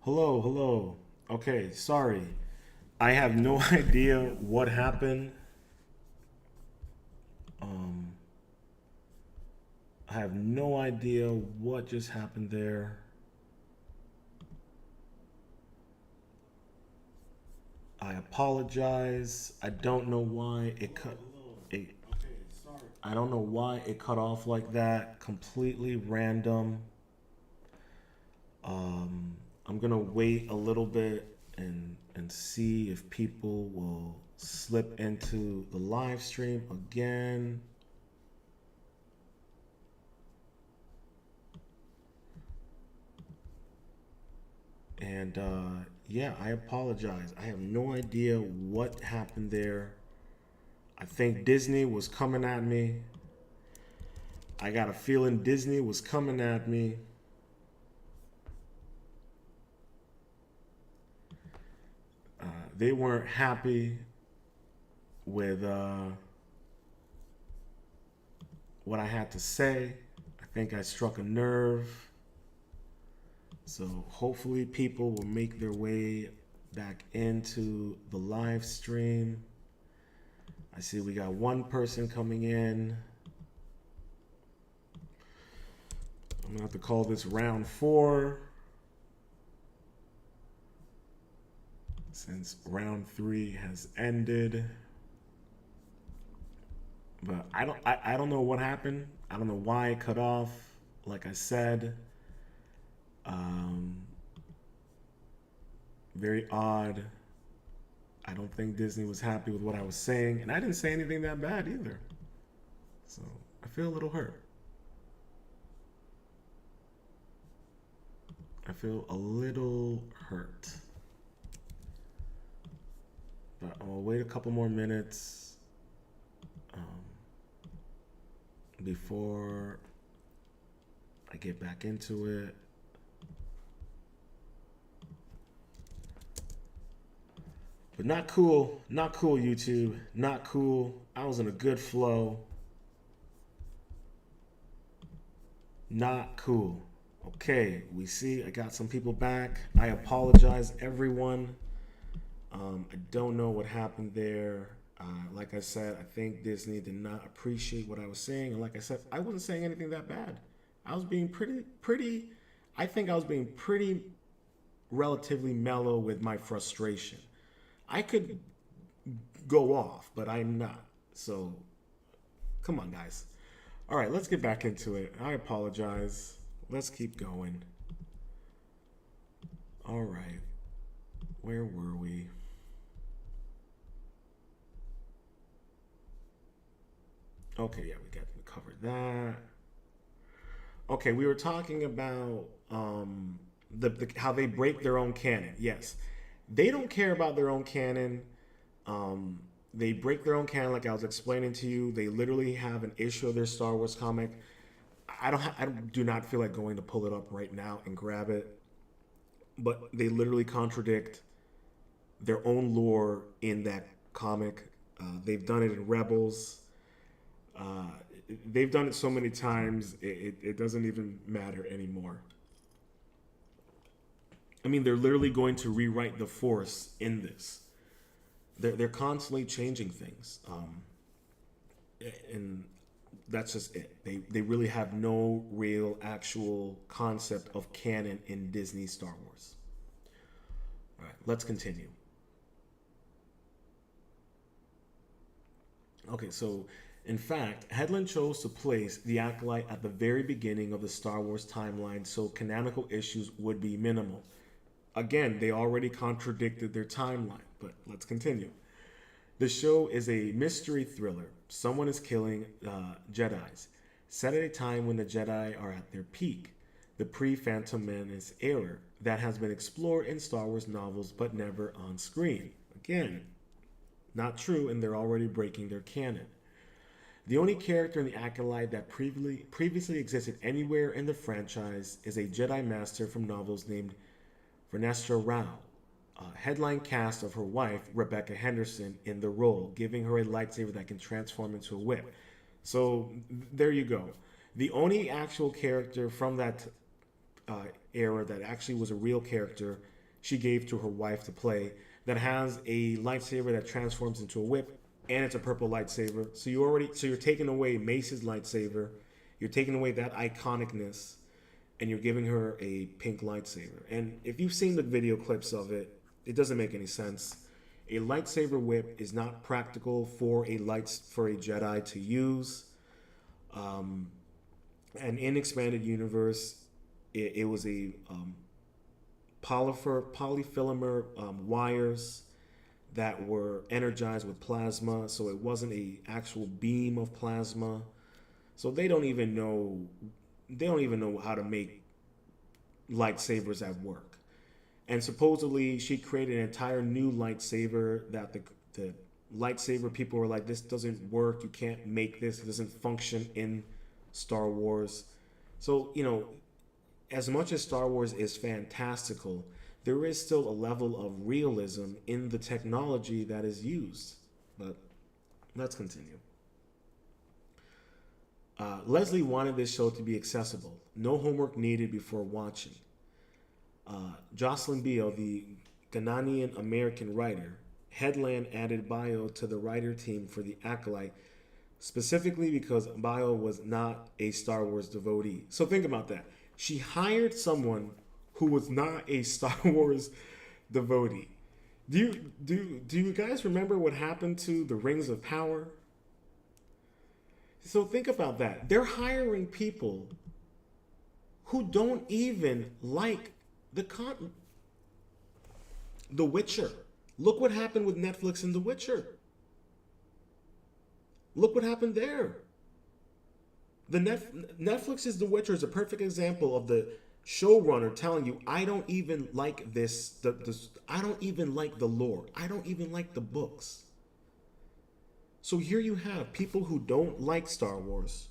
Hello, hello. Okay, sorry. I have no idea what happened. Um, I have no idea what just happened there. I apologize. I don't know why it cut. It, I don't know why it cut off like that. Completely random. Um, I'm gonna wait a little bit and see if people will slip into the live stream again. And yeah, I apologize. I have no idea what happened there. I think Disney was coming at me. I got a feeling Disney was coming at me. They weren't happy with what I had to say. I think I struck a nerve. So hopefully people will make their way back into the live stream. I see we got one person coming in. I'm gonna have to call this round 4 since round 3 has ended. But I don't know what happened. I don't know why it cut off. Like I said, um, very odd. I don't think Disney was happy with what I was saying, and I didn't say anything that bad either. So I feel a little hurt. I feel a little hurt. But I'll wait a couple more minutes um, before I get back into it. But not cool, not cool, YouTube. Not cool. I was in a good flow. Not cool. Okay, we see I got some people back. I apologize, everyone. I don't know what happened there. Like I said, I think Disney did not appreciate what I was saying. And like I said, I wasn't saying anything that bad. I was being pretty, I think I was being pretty relatively mellow with my frustration. I could go off, but I'm not. So, come on, guys. All right, let's get back into it. I apologize. Let's keep going. All right, where were we? Okay, yeah, we got to cover that. Okay, we were talking about how they break their own canon. Yes, they don't care about their own canon. Um, they break their own canon, like I was explaining to you. They literally have an issue of their Star Wars comic. I do not feel like going to pull it up right now and grab it, but they literally contradict their own lore in that comic. They've done it in Rebels. Uh, they've done it so many times, it doesn't even matter anymore. I mean, they're literally going to rewrite the Force in this. They're constantly changing things. And that's just it. They really have no real actual concept of canon in Disney Star Wars. All right, let's continue. Okay, so in fact, Headland chose to place the Acolyte at the very beginning of the Star Wars timeline so canonical issues would be minimal. Again, they already contradicted their timeline, but let's continue. The show is a mystery thriller. Someone is killing Jedi's, set at a time when the Jedi are at their peak, the pre-Phantom Menace era that has been explored in Star Wars novels but never on screen. Again, not true, and they're already breaking their canon. The only character in the Acolyte that previously existed anywhere in the franchise is a Jedi Master from novels named Vernestra Rao, headline cast of her wife, Rebecca Henderson, in the role, giving her a lightsaber that can transform into a whip. So there you go. The only actual character from that era that actually was a real character she gave to her wife to play that has a lightsaber that transforms into a whip, and it's a purple lightsaber. So you're taking away Mace's lightsaber, you're taking away that iconicness, and you're giving her a pink lightsaber. And if you've seen the video clips of it, it doesn't make any sense. A lightsaber whip is not practical for a Jedi to use. And in expanded universe, it was a polyfilament wires that were energized with plasma, so it wasn't a actual beam of plasma. So they don't even know how to make lightsabers at work. And supposedly she created an entire new lightsaber that the lightsaber people were like, this doesn't work, you can't make this, it doesn't function in Star Wars. So, as much as Star Wars is fantastical, there is still a level of realism in the technology that is used. But let's continue. Leslie wanted this show to be accessible. No homework needed before watching. Jocelyn Beale, the Ghanaian American writer, Headland added Bio to the writer team for the Acolyte, specifically because Bio was not a Star Wars devotee. So think about that. She hired someone who was not a Star Wars devotee. Do you guys remember what happened to the Rings of Power? So think about that. They're hiring people who don't even like The Witcher. Look what happened with Netflix and The Witcher. Look what happened there. Netflix's The Witcher is a perfect example of the showrunner telling you, I don't even like this. I don't even like the lore. I don't even like the books. So here you have people who don't like Star Wars,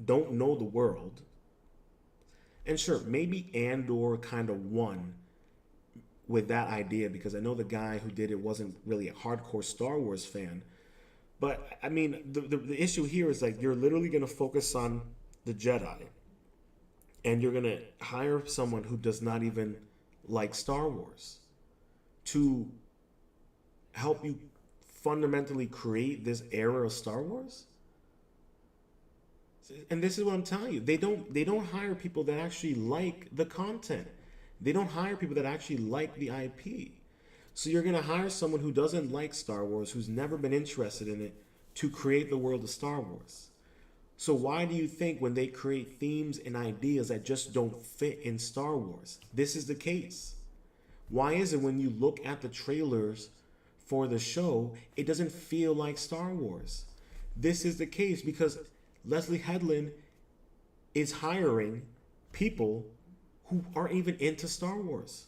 don't know the world. And sure, maybe Andor kind of won with that idea, because I know the guy who did it wasn't really a hardcore Star Wars fan. But I mean, the issue here is like, you're literally going to focus on the Jedi, and you're going to hire someone who does not even like Star Wars to help you fundamentally create this era of Star Wars. And this is what I'm telling you. They don't hire people that actually like the content. They don't hire people that actually like the IP. So you're going to hire someone who doesn't like Star Wars, who's never been interested in it, to create the world of Star Wars. So why do you think when they create themes and ideas that just don't fit in Star Wars, this is the case? Why is it when you look at the trailers for the show, it doesn't feel like Star Wars? This is the case because Leslie Headland is hiring people who aren't even into Star Wars.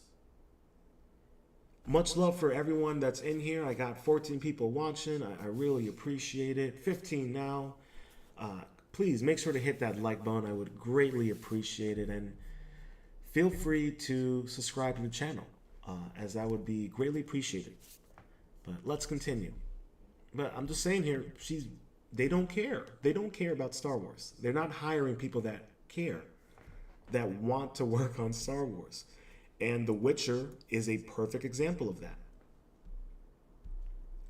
Much love for everyone that's in here. I got 14 people watching. I really appreciate it. 15 now. Please make sure to hit that like button. I would greatly appreciate it. And feel free to subscribe to the channel, as that would be greatly appreciated. But let's continue. But I'm just saying here, they don't care. They don't care about Star Wars. They're not hiring people that care, that want to work on Star Wars. And The Witcher is a perfect example of that.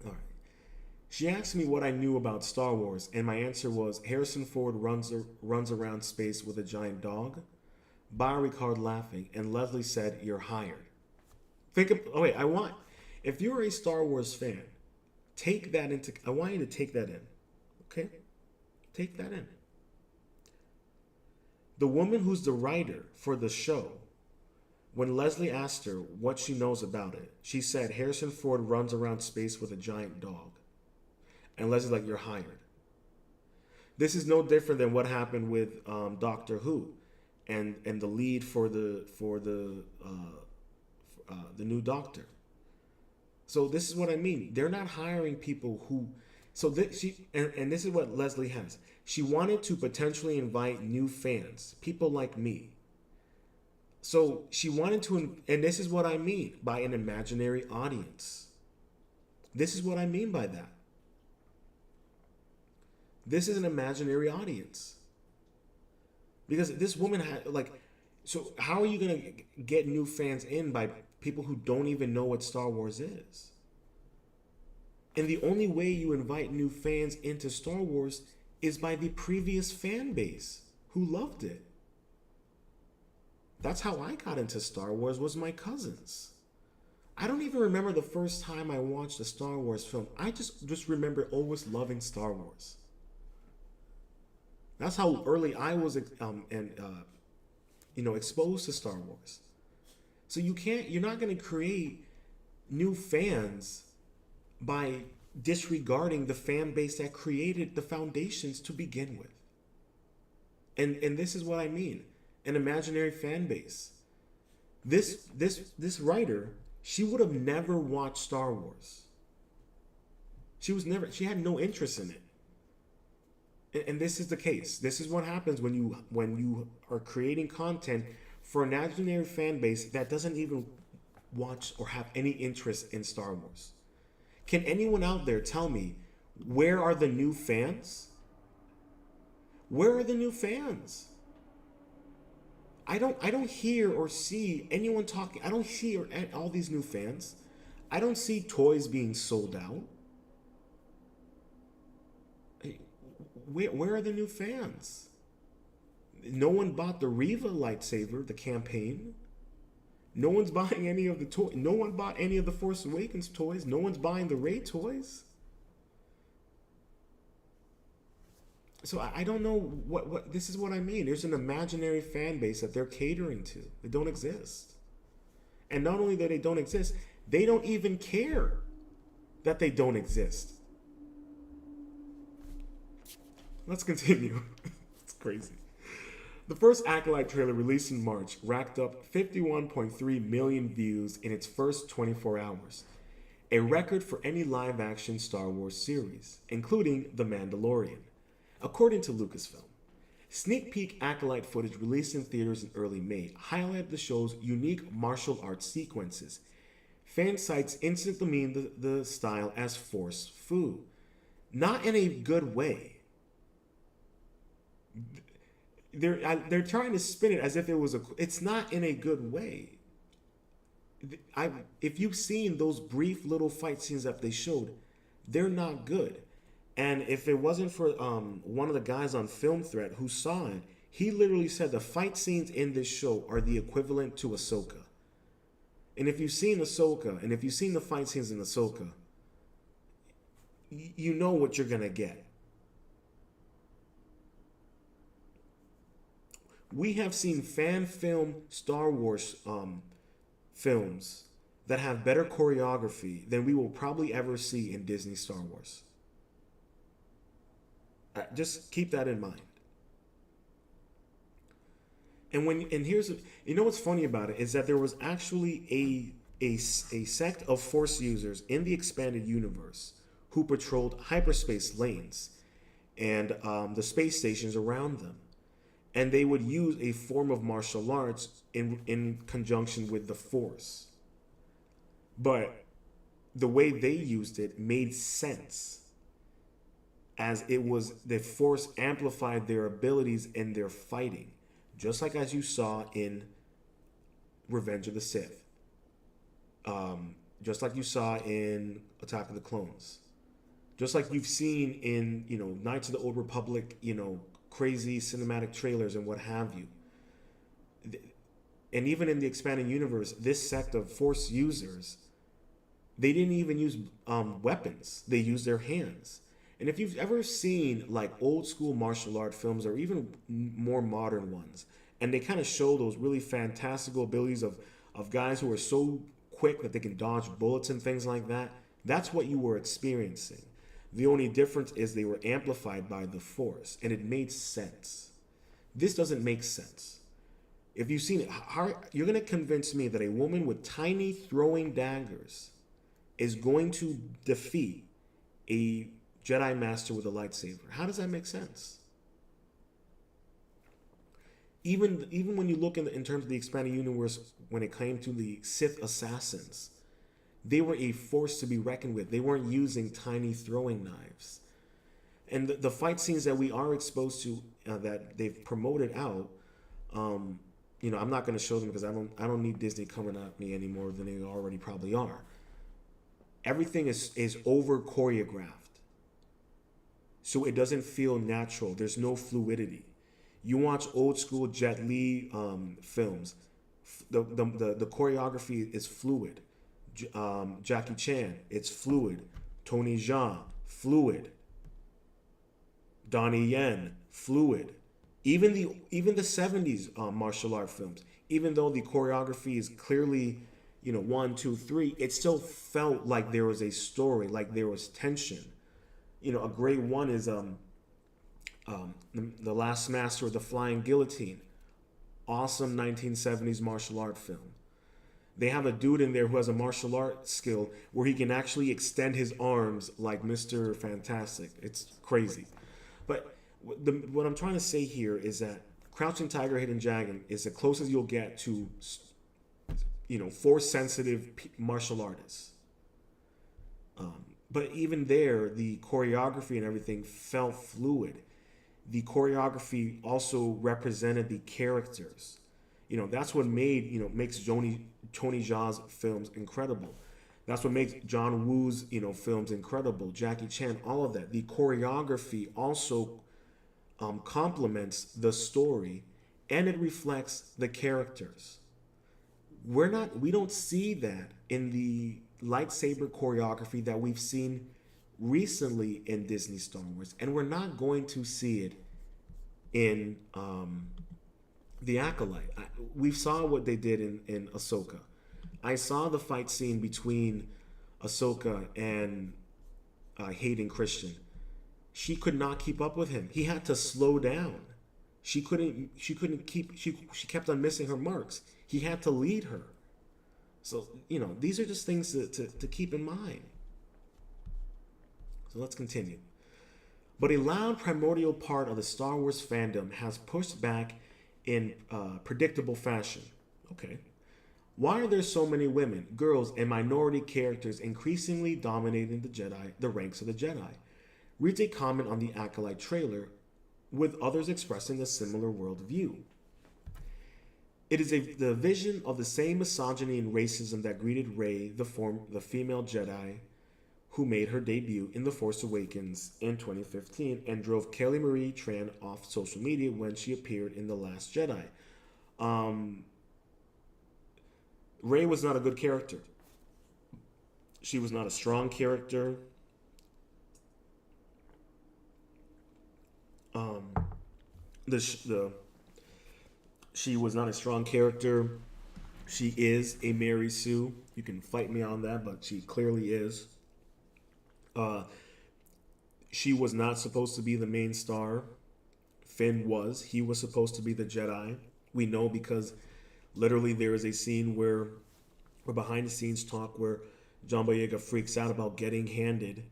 All right. She asked me what I knew about Star Wars, and my answer was Harrison Ford runs around space with a giant dog. Bio recalled laughing, and Leslie said, "You're hired." If you're a Star Wars fan, I want you to take that in. Okay? Take that in. The woman who's the writer for the show, when Leslie asked her what she knows about it, she said Harrison Ford runs around space with a giant dog. And Leslie's like, "You're hired." This is no different than what happened with Doctor Who and the lead for the new Doctor. So this is what I mean. They're not hiring people who. And this is what Leslie has. She wanted to potentially invite new fans, people like me. So she wanted to, and this is what I mean by an imaginary audience. This is what I mean by that. This is an imaginary audience. Because this woman had, So how are you gonna get new fans in by people who don't even know what Star Wars is? And the only way you invite new fans into Star Wars is by the previous fan base who loved it. That's how I got into Star Wars, was my cousins. I don't even remember the first time I watched a Star Wars film. I just remember always loving Star Wars. That's how early I was exposed to Star Wars. So you're not going to create new fans by disregarding the fan base that created the foundations to begin with. And this is what I mean. An imaginary fan base. This writer, she would have never watched Star Wars. She had no interest in it. And this is the case. This is what happens when you are creating content for an imaginary fan base that doesn't even watch or have any interest in Star Wars. Can anyone out there tell me, where are the new fans? Where are the new fans? I don't hear or see anyone talking. I don't see all these new fans. I don't see toys being sold out. Where are the new fans? No one bought the Reva lightsaber, the campaign. No one's buying any of the toys. No one bought any of the Force Awakens toys. No one's buying the Rey toys. So I don't know what this is what I mean. There's an imaginary fan base that they're catering to. They don't exist. And not only that they don't exist, they don't even care that they don't exist. Let's continue. It's crazy. The first Acolyte trailer, released in March, racked up 51.3 million views in its first 24 hours, a record for any live-action Star Wars series, including The Mandalorian, according to Lucasfilm. Sneak peek Acolyte footage released in theaters in early May highlighted the show's unique martial arts sequences. Fan sites instantly mean the style as Force Fu, not in a good way. They're trying to spin it as if it was it's not in a good way. If you've seen those brief little fight scenes that they showed, they're not good. And if it wasn't for one of the guys on Film Threat who saw it, he literally said the fight scenes in this show are the equivalent to Ahsoka. And if you've seen Ahsoka, and if you've seen the fight scenes in Ahsoka, you know what you're gonna get. We have seen fan film Star Wars films that have better choreography than we will probably ever see in Disney Star Wars. Just keep that in mind. And here's, you know what's funny about it is that there was actually a sect of Force users in the expanded universe who patrolled hyperspace lanes and the space stations around them. And they would use a form of martial arts in conjunction with the Force. But the way they used it made sense, as it was the Force amplified their abilities in their fighting, just like as you saw in Revenge of the Sith, just like you saw in Attack of the Clones, just like you've seen in Knights of the Old Republic, crazy cinematic trailers and what have you. And even in the expanding universe, this sect of Force users, they didn't even use weapons. They used their hands. And if you've ever seen like old school martial art films or even more modern ones, and they kind of show those really fantastical abilities of guys who are so quick that they can dodge bullets and things like that, that's what you were experiencing. The only difference is they were amplified by the Force, and it made sense. This doesn't make sense. If you've seen it, you're going to convince me that a woman with tiny throwing daggers is going to defeat a Jedi Master with a lightsaber. How does that make sense? Even when you look in terms of the expanded universe, when it came to the Sith assassins, they were a force to be reckoned with. They weren't using tiny throwing knives. And the fight scenes that we are exposed to, that they've promoted out, I'm not going to show them because I don't need Disney coming at me any more than they already probably are. Everything is over choreographed, so it doesn't feel natural. There's no fluidity. You watch old school Jet Li films, the choreography is fluid. Jackie Chan, it's fluid. Tony Jaa, fluid. Donnie Yen, fluid. Even the 70s martial art films, even though the choreography is clearly, one, two, three, it still felt like there was a story, like there was tension. A great one is the Last Master of the Flying Guillotine, awesome 1970s martial art film. They have a dude in there who has a martial art skill where he can actually extend his arms like Mr. Fantastic. It's crazy. But what I'm trying to say here is that Crouching Tiger, Hidden Dragon is the closest you'll get to, force sensitive martial artists. But even there, the choreography and everything felt fluid. The choreography also represented the characters. That's what makes Tony Jaa's films incredible. That's what makes John Woo's, films incredible. Jackie Chan, all of that. The choreography also complements the story, and it reflects the characters. We don't see that in the lightsaber choreography that we've seen recently in Disney Star Wars, and we're not going to see it in the Acolyte. We saw what they did in Ahsoka. I saw the fight scene between Ahsoka and Hayden Christensen. She could not keep up with him. He had to slow down. She kept on missing her marks. He had to lead her. So, these are just things to keep in mind. So let's continue. But a loud primordial part of the Star Wars fandom has pushed back in predictable fashion. Okay. Why are there so many women, girls, and minority characters increasingly dominating the ranks of the Jedi? Reads a comment on the Acolyte trailer, with others expressing a similar worldview. It is the vision of the same misogyny and racism that greeted Rey, the female Jedi, who made her debut in The Force Awakens in 2015 and drove Kelly Marie Tran off social media when she appeared in The Last Jedi. Rey was not a good character. She was not a strong character. She was not a strong character. She is a Mary Sue. You can fight me on that, but she clearly is. She was not supposed to be the main star. Finn was. He was supposed to be the Jedi. We know because literally there is a scene where behind the scenes talk where John Boyega freaks out about getting handed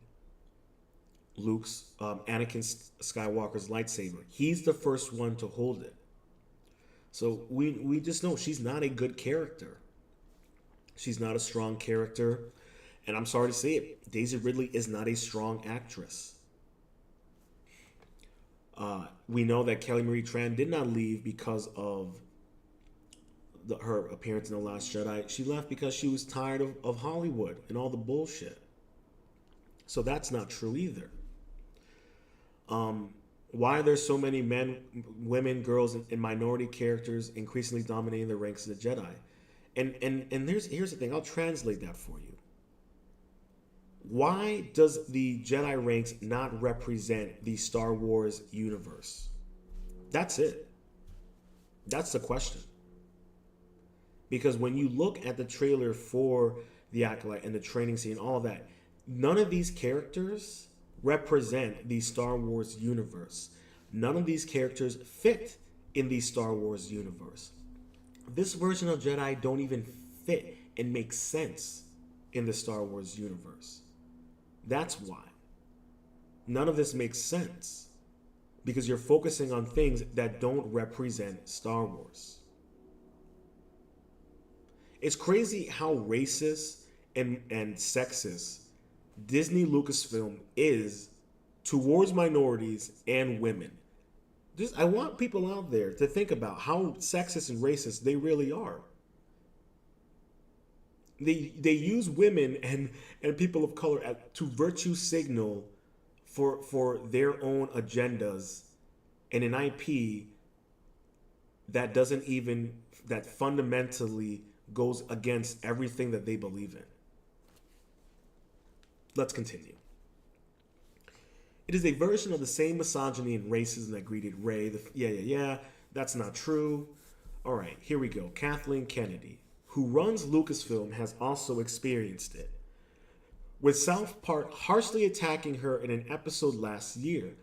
Anakin Skywalker's lightsaber. He's the first one to hold it. So we just know she's not a good character. She's not a strong character. And I'm sorry to say it, Daisy Ridley is not a strong actress. We know that Kelly Marie Tran did not leave because of her appearance in The Last Jedi. She left because she was tired of Hollywood and all the bullshit. So that's not true either. Why are there so many men, women, girls, and minority characters increasingly dominating the ranks of the Jedi? And here's the thing. I'll translate that for you. Why does the Jedi ranks not represent the Star Wars universe? That's it. That's the question. Because when you look at the trailer for the Acolyte and the training scene, all of that, none of these characters represent the Star Wars universe. None of these characters fit in the Star Wars universe. This version of Jedi don't even fit and make sense in the Star Wars universe. That's why. None of this makes sense because you're focusing on things that don't represent Star Wars. It's crazy how racist and sexist Disney Lucasfilm is towards minorities and women. Just I want people out there to think about how sexist and racist they really are. They use women and people of color to virtue signal for their own agendas and an IP that doesn't even that fundamentally goes against everything that they believe in. Let's continue. It is a version of the same misogyny and racism that greeted Ray. Yeah. That's not true. All right, here we go. Kathleen Kennedy, who runs Lucasfilm, has also experienced it, with South Park harshly attacking her in an episode last year.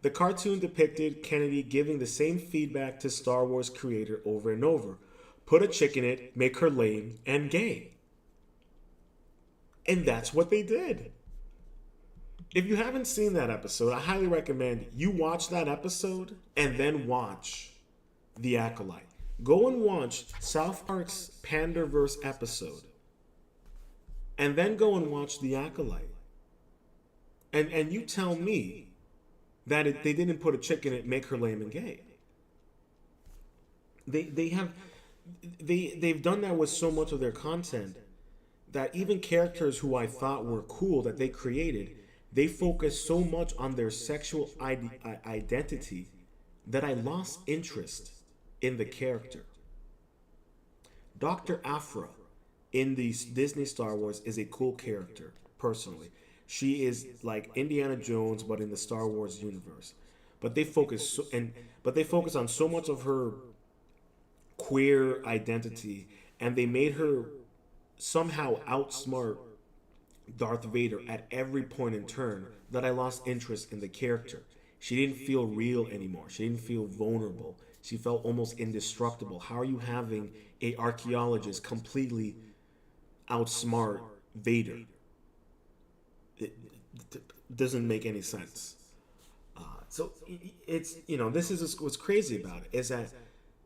The cartoon depicted Kennedy giving the same feedback to Star Wars creator over and over. Put a chick in it, make her lame and gay. And that's what they did. If you haven't seen that episode, I highly recommend you watch that episode and then watch The Acolyte. Go and watch South Park's Panderverse episode and then go and watch The Acolyte. And you tell me that they didn't put a chick in it, make her lame and gay. They've done that with so much of their content that even characters who I thought were cool that they created, they focus so much on their sexual identity that I lost interest in the character. Dr. Aphra in the Disney Star Wars is a cool character, personally. She is like Indiana Jones, but in the Star Wars universe. But they focus on so much of her queer identity, and they made her somehow outsmart Darth Vader at every point in turn that I lost interest in the character. She didn't feel real anymore. She didn't feel vulnerable. She felt almost indestructible. How are you having a archaeologist completely outsmart Vader? It doesn't make any sense. So it's, this is what's crazy about it, is that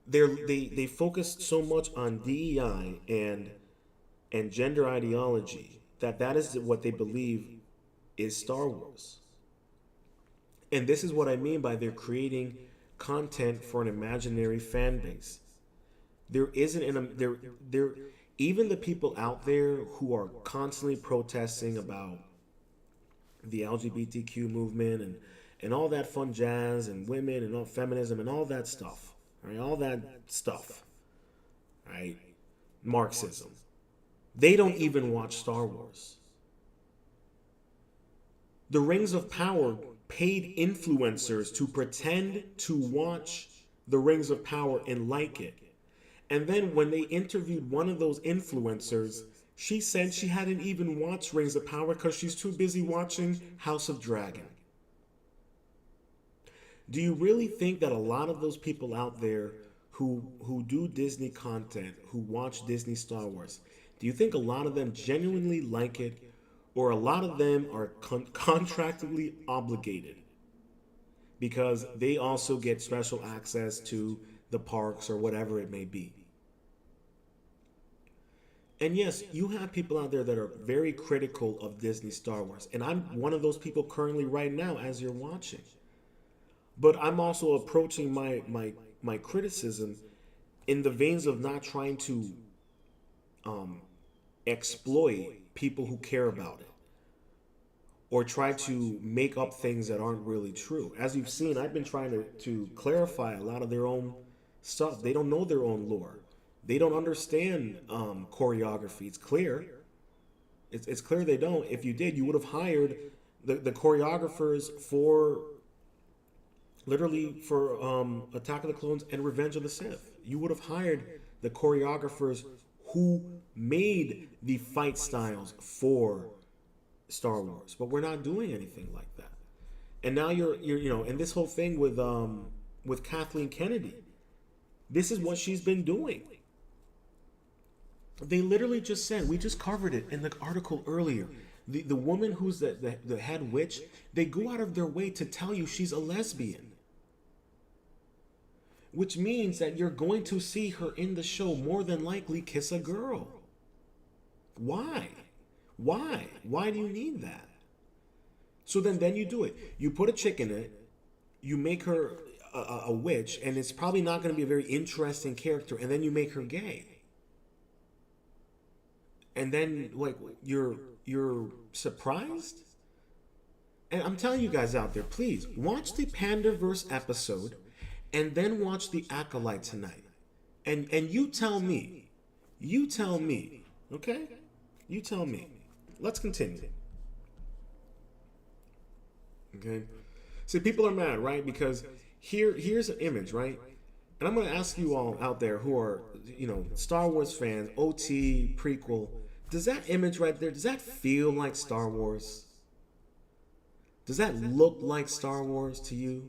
they focused so much on DEI and gender ideology that is what they believe is Star Wars. And this is what I mean by they're creating content for an imaginary fan base. There isn't there even the people out there who are constantly protesting about the LGBTQ movement and all that fun jazz and women and all feminism and all that stuff, right? All that stuff, right? Marxism. They don't even watch Star Wars. The Rings of Power paid influencers to pretend to watch The Rings of Power and like it. And then when they interviewed one of those influencers, she said she hadn't even watched Rings of Power because she's too busy watching House of Dragon. Do you really think that a lot of those people out there who do Disney content, who watch Disney Star Wars, do you think a lot of them genuinely like it, or a lot of them are contractually obligated because they also get special access to the parks or whatever it may be? And yes, you have people out there that are very critical of Disney Star Wars, and I'm one of those people currently right now as you're watching. But I'm also approaching my criticism in the veins of not trying to exploit people who care about it or try to make up things that aren't really true. As you've seen, I've been trying to clarify a lot of their own stuff. They don't know their own lore. They don't understand choreography. It's clear. It's clear they don't. If you did, you would have hired the choreographers for Attack of the Clones and Revenge of the Sith. You would have hired the choreographers who made the fight styles for Star Wars. But we're not doing anything like that. And now you're and this whole thing with Kathleen Kennedy, this is what she's been doing. They literally just said, we just covered it in the article earlier. The woman who's the head witch, they go out of their way to tell you she's a lesbian. Which means that you're going to see her in the show more than likely kiss a girl. Why? Why? Why do you need that? So then you do it. You put a chick in it. You make her a witch, and it's probably not going to be a very interesting character, and then you make her gay, and then like you're surprised. And I'm telling you guys out there, please watch the Pandaverse episode, and then watch the Acolyte tonight, and you tell me, okay? You tell me. Let's continue. Okay. See, people are mad, right? Because here's an image, right? And I'm going to ask you all out there who are, Star Wars fans, OT, prequel, does that image right there, does that feel like Star Wars? Does that look like Star Wars to you?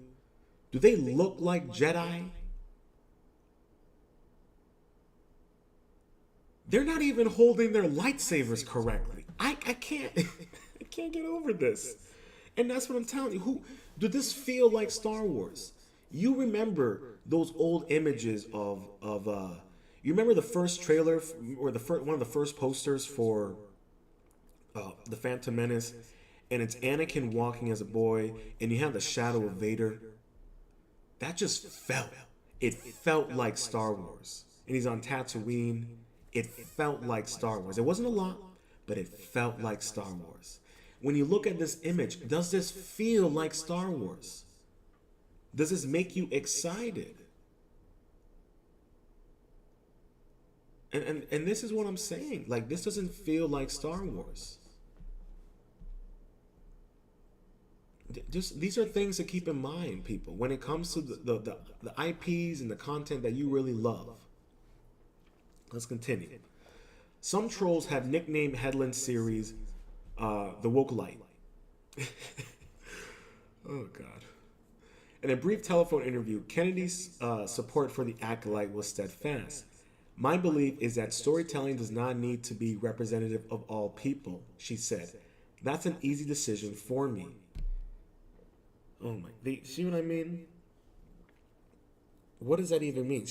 Do they look like Jedi? They're not even holding their lightsabers correctly. I can't I can't get over this. And that's what I'm telling you. Who did this feel like Star Wars? You remember those old images of you remember the first trailer or the first, one of the first posters for the Phantom Menace, and it's Anakin walking as a boy, and you have the shadow of Vader. That just felt like Star Wars. And he's on Tatooine. It felt like Star Wars. It wasn't a lot, but it felt like Star Wars. When you look at this image, does this feel like Star Wars? Does this make you excited? And this is what I'm saying. Like, this doesn't feel like Star Wars. Just these are things to keep in mind, people, when it comes to the IPs and the content that you really love. Let's continue. Some trolls have nicknamed Headland series the Woke-lite. Oh, God. In a brief telephone interview, Kennedy's support for the Acolyte was steadfast. My belief is that storytelling does not need to be representative of all people, she said. That's an easy decision for me. Oh my, see what I mean? What does that even mean?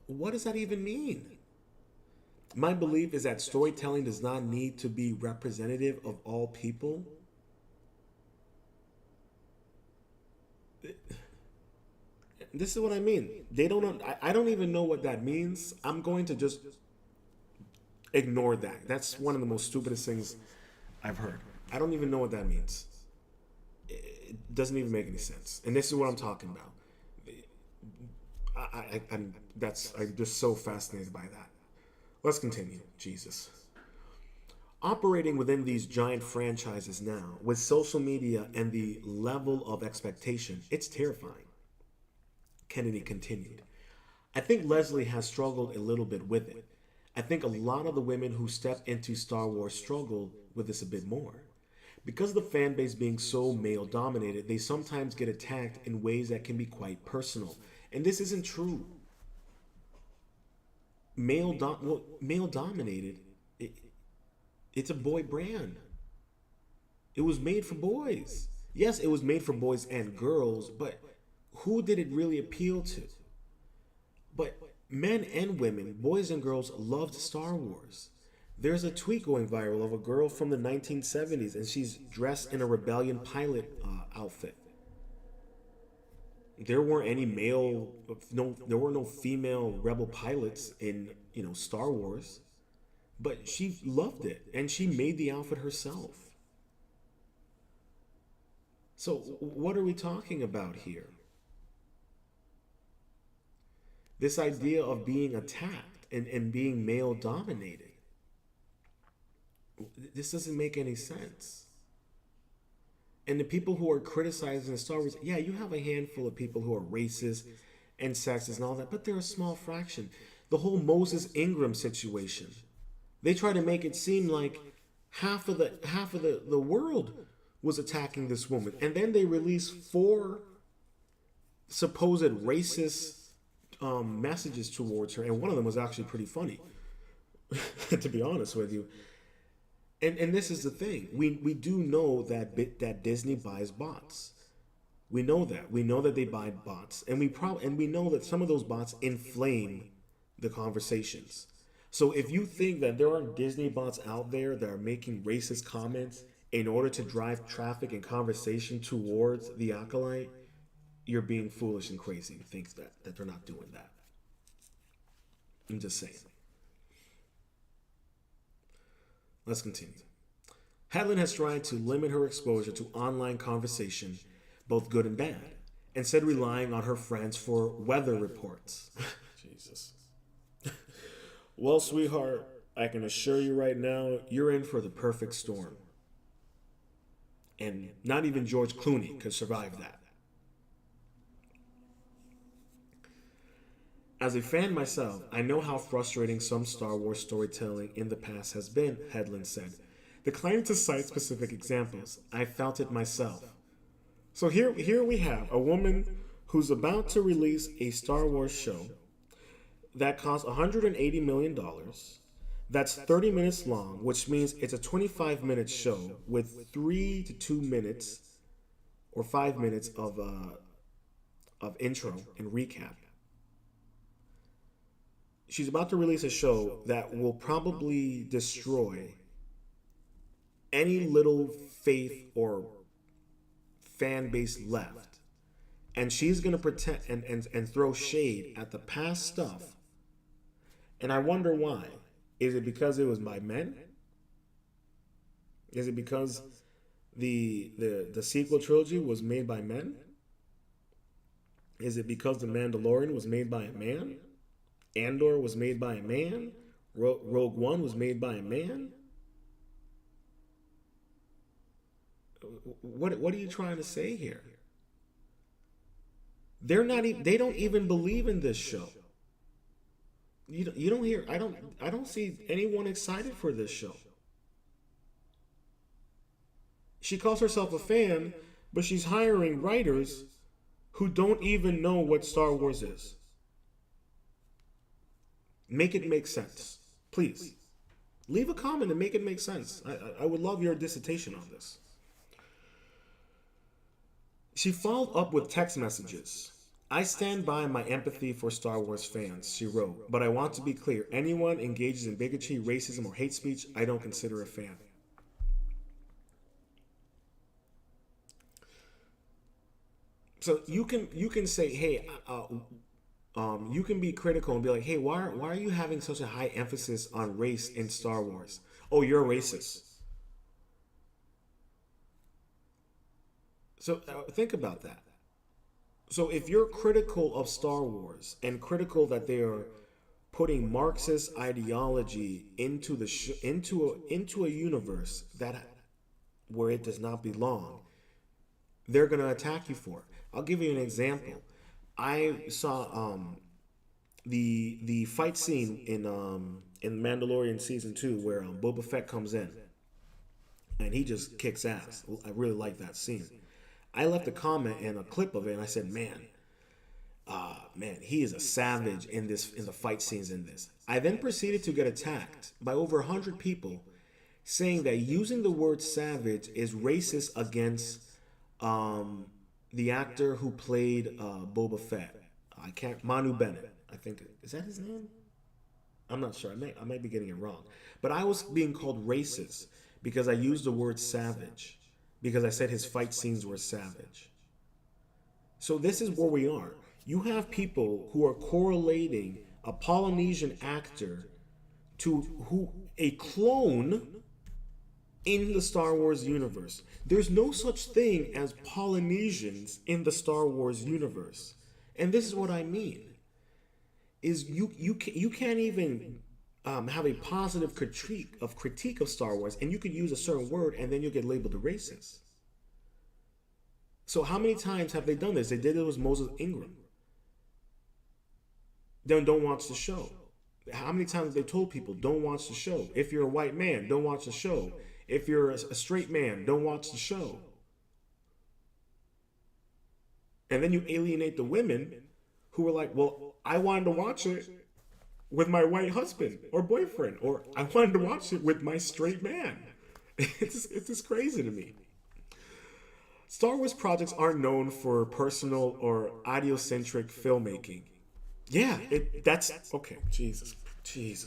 What does that even mean? My belief is that storytelling does not need to be representative of all people. This is what I mean. They don't. I don't even know what that means. I'm going to just ignore that. That's one of the most stupidest things I've heard. I don't even know what that means. It doesn't even make any sense. And this is what I'm talking about. I'm just so fascinated by that. Let's continue. Jesus. Operating within these giant franchises now, with social media and the level of expectation, it's terrifying. Kennedy continued. I think Leslie has struggled a little bit with it. I think a lot of the women who step into Star Wars struggle with this a bit more. Because of the fan base being so male-dominated, they sometimes get attacked in ways that can be quite personal. And this isn't true. Male-dominated, it's a boy brand. It was made for boys. Yes, it was made for boys and girls, but who did it really appeal to? But men and women, boys and girls, loved Star Wars. There's a tweet going viral of a girl from the 1970s, and she's dressed in a rebellion pilot outfit. There weren't any there were no female rebel pilots in, Star Wars, but she loved it, and she made the outfit herself. So what are we talking about here? This idea of being attacked and being male dominated. This doesn't make any sense. And the people who are criticizing Star Wars, yeah, you have a handful of people who are racist and sexist and all that, but they're a small fraction. The whole Moses Ingram situation, they try to make it seem like half of the world was attacking this woman, and then they release 4 supposed racist messages towards her, and one of them was actually pretty funny, to be honest with you. And this is the thing. We do know that Disney buys bots. We know that. We know that they buy bots, and we know that some of those bots inflame the conversations. So if you think that there are Disney bots out there that are making racist comments in order to drive traffic and conversation towards the Acolyte, you're being foolish and crazy to think that they're not doing that. I'm just saying. Let's continue. Hedlund has tried to limit her exposure to online conversation, both good and bad, instead relying on her friends for weather reports. Jesus. Well, sweetheart, I can assure you right now, you're in for the perfect storm. And not even George Clooney could survive that. As a fan myself, I know how frustrating some Star Wars storytelling in the past has been, Hedlund said. Declining to cite specific examples, I felt it myself. So here we have a woman who's about to release a Star Wars show that costs $180 million. That's 30 minutes long, which means it's a 25-minute show with 3 to 2 minutes or 5 minutes of intro and recap. She's about to release a show that will probably destroy any little faith or fan base left. And she's going to pretend and throw shade at the past stuff. And I wonder why. Is it because it was by men? Is it because the sequel trilogy was made by men? Is it because The Mandalorian was made by a man? Andor was made by a man? Rogue One was made by a man? What are you trying to say here? They don't even believe in this show. You don't hear. I don't see anyone excited for this show. She calls herself a fan, but she's hiring writers who don't even know what Star Wars is. Make it make sense, please. Leave a comment and make it make sense. I would love your dissertation on this. She followed up with text messages. I stand by my empathy for Star Wars fans, she wrote, but I want to be clear. Anyone engages in bigotry, racism, or hate speech, I don't consider a fan. So you can say, hey, you can be critical and be like, hey, why are you having such a high emphasis on race in Star Wars? Oh, you're a racist. So think about that. So if you're critical of Star Wars and critical that they are putting Marxist ideology into into a universe where it does not belong, they're going to attack you for it. I'll give you an example. I saw the fight scene in Mandalorian season 2 where Boba Fett comes in and he just kicks ass. I really like that scene. I left a comment and a clip of it, and I said, man, he is a savage in the fight scenes in this. I then proceeded to get attacked by over 100 people saying that using the word savage is racist against the actor who played Boba Fett. Manu Bennett, I think. Is that his name? I'm not sure. I might be getting it wrong. But I was being called racist because I used the word savage. Because I said his fight scenes were savage. So this is where we are. You have people who are correlating a Polynesian actor to a clone in the Star Wars universe. There's no such thing as Polynesians in the Star Wars universe. And this is what I mean. Is you can't even have a positive critique of Star Wars, and you could use a certain word and then you'll get labeled a racist. So how many times have they done this? They did it with Moses Ingram. Then don't watch the show. How many times have they told people, don't watch the show? If you're a white man, don't watch the show. If you're a straight man, don't watch the show. And then you alienate the women who are like, well, I wanted to watch it with my white husband or boyfriend, or I wanted to watch it with my straight man. It's just crazy to me. Star Wars projects aren't known for personal or idiocentric filmmaking. Yeah, that's okay. Jesus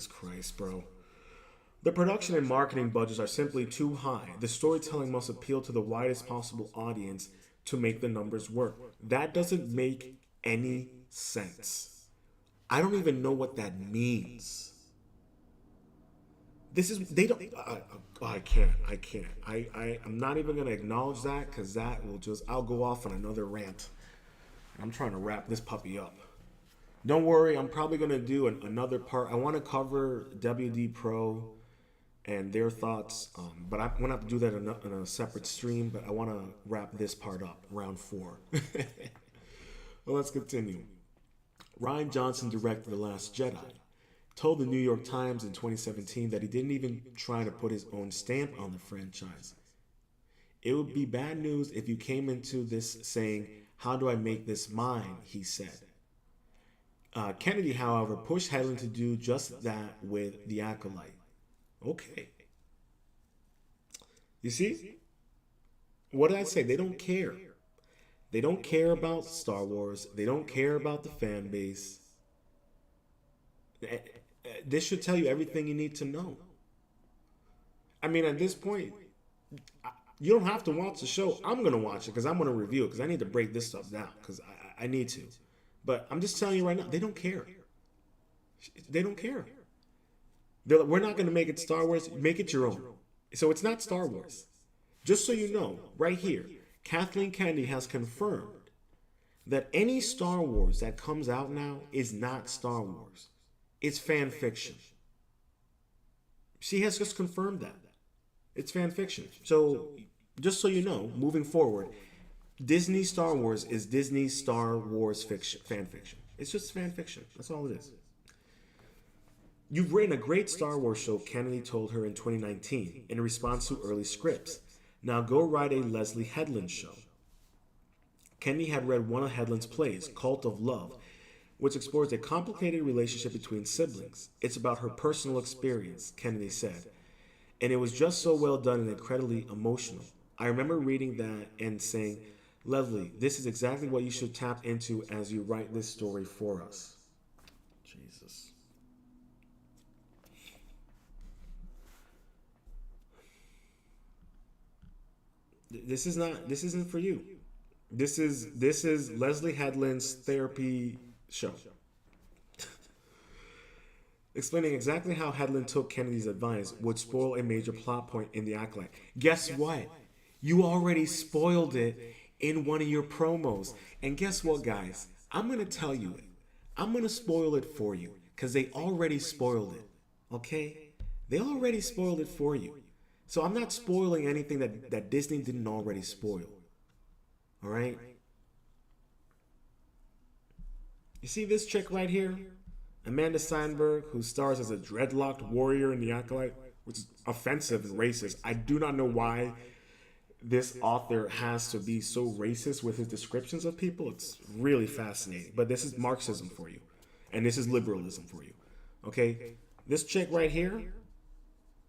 Christ, bro. The production and marketing budgets are simply too high. The storytelling must appeal to the widest possible audience to make the numbers work. That doesn't make any sense. I don't even know what that means. This is, they don't, I can't, I'm not even going to acknowledge that because that will just, I'll go off on another rant. I'm trying to wrap this puppy up. Don't worry, I'm probably going to do another part. I want to cover WD Pro and their thoughts, but I'm going to have to do that in a separate stream, but I want to wrap this part up, round 4. Well, let's continue. Rian Johnson directed The Last Jedi. Told the New York Times in 2017 that he didn't even try to put his own stamp on the franchise. It would be bad news if you came into this saying, "How do I make this mine?" he said. Kennedy, however, pushed Hedlund to do just that with The Acolyte. Okay. You see? What did I say? They don't care. They don't care about Star Wars. They don't care about the fan base. This should tell you everything you need to know. I mean, at this point, you don't have to watch the show. I'm going to watch it because I'm going to review it because I need to break this stuff down because I need to. But I'm just telling you right now, they don't care. They don't care. They're like, we're not going to make it Star Wars. Make it your own. So it's not Star Wars. Just so you know, right here, Kathleen Kennedy has confirmed that any Star Wars that comes out now is not Star Wars. It's fan fiction. She has just confirmed that. It's fan fiction. So, just so you know, moving forward, Disney Star Wars is Disney Star Wars fiction, fan fiction. It's just fan fiction. That's all it is. You've written a great Star Wars show, Kennedy told her in 2019 in response to early scripts. Now go write a Leslie Hedlund show. Kennedy had read one of Hedlund's plays, Cult of Love, which explores a complicated relationship between siblings. It's about her personal experience, Kennedy said. And it was just so well done and incredibly emotional. I remember reading that and saying, Leslie, this is exactly what you should tap into as you write this story for us. Jesus. This isn't for you. This is Leslie Hedlund's therapy show. Explaining exactly how Hedlund took Kennedy's advice would spoil a major plot point in The Acolyte. Guess what? You already spoiled it in one of your promos. And guess what, guys? I'm going to tell you it. I'm going to spoil it for you because they already spoiled it. Okay? They already spoiled it for you. So I'm not spoiling anything that Disney didn't already spoil. All right? You see this chick right here? Amanda Seinberg, who stars as a dreadlocked warrior in The Acolyte, which is offensive and racist. I do not know why this author has to be so racist with his descriptions of people. It's really fascinating. But this is Marxism for you. And this is liberalism for you. Okay? This chick right here,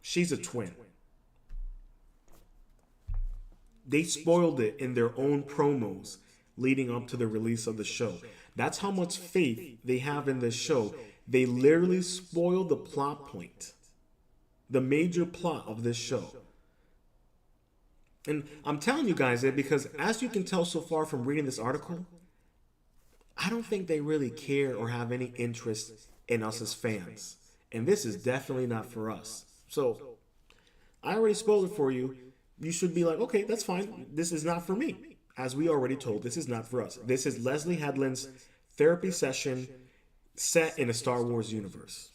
she's a twin. They spoiled it in their own promos leading up to the release of the show. That's how much faith they have in this show. They literally spoiled the plot point, the major plot of this show. And I'm telling you guys that because as you can tell so far from reading this article, I don't think they really care or have any interest in us as fans. And this is definitely not for us. So I already spoiled it for you. You should be like, okay, that's fine. This is not for me. As we already told, this is not for us. This is Leslie Hedlund's therapy session set in a Star Wars universe.